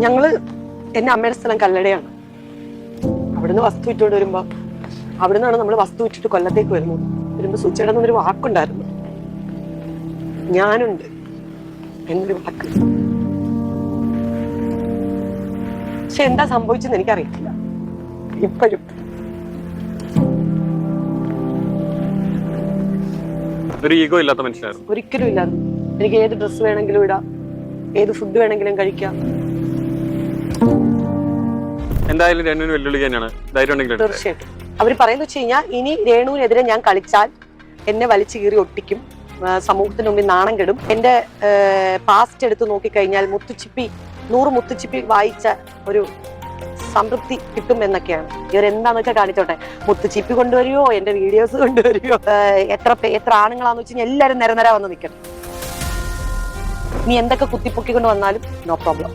ഞങ്ങള് എന്റെ അമ്മയുടെ സ്ഥലം കല്ലടയാണ്. അവിടുന്ന് വസ്തു വിറ്റുകൊണ്ട് വരുമ്പോ അവിടുന്നാണ് നമ്മൾ വസ്തു വിറ്റിട്ട് കൊല്ലത്തേക്ക് വരുന്നത്. വരുമ്പോ സുച്ചേടൻ എന്നൊരു വാക്കുണ്ടായിരുന്നു, ഞാനുണ്ട് എന്നൊരു വാക്ക്. പക്ഷെ എന്താ സംഭവിച്ചെന്ന് എനിക്കറിയത്തില്ല ഇപ്പോഴും. ഒരു ഈഗോ ഇല്ലാത്ത മനുഷ്യനായിരുന്നു. ഒരിക്കലും ഇല്ലായിരുന്നു. എനിക്ക് ഏത് ഡ്രസ്സ് വേണമെങ്കിലും ഇടാം, ഏത് ഫുഡ് വേണമെങ്കിലും കഴിക്കാം. എന്തായാലും രേണുവിന് വെല്ലുവിളി തന്നെയാണ്. ധൈര്യം ഉണ്ടെങ്കിൽ തീർച്ചയായിട്ടും. അവർ പറയുന്നത് വെച്ച് കഴിഞ്ഞാൽ ഇനി രേണുവിനെതിരെ ഞാൻ കളിച്ചാൽ എന്നെ വലിച്ചു കീറി ഒട്ടിക്കും, സമൂഹത്തിന് മുമ്പിൽ നാണം കെടും. എന്റെ പാസ്റ്റ് എടുത്ത് നോക്കിക്കഴിഞ്ഞാൽ 100 മുത്തുച്ചിപ്പി വായിച്ച ഒരു സംതൃപ്തി കിട്ടും എന്നൊക്കെയാണ്. ഇവരെന്താന്ന് വെച്ചാൽ കാണിച്ചോട്ടെ. മുത്തുച്ചിപ്പി കൊണ്ടുവരുമോ, എന്റെ വീഡിയോസ് കൊണ്ടുവരുമോ, എത്ര ആണുങ്ങളാന്ന് വെച്ച് കഴിഞ്ഞാൽ എല്ലാവരും നിരനിര വന്ന് നിൽക്കണം. നീ എന്തൊക്കെ കുത്തിപ്പൊക്കിക്കൊണ്ട് വന്നാലും നോ പ്രോബ്ലം.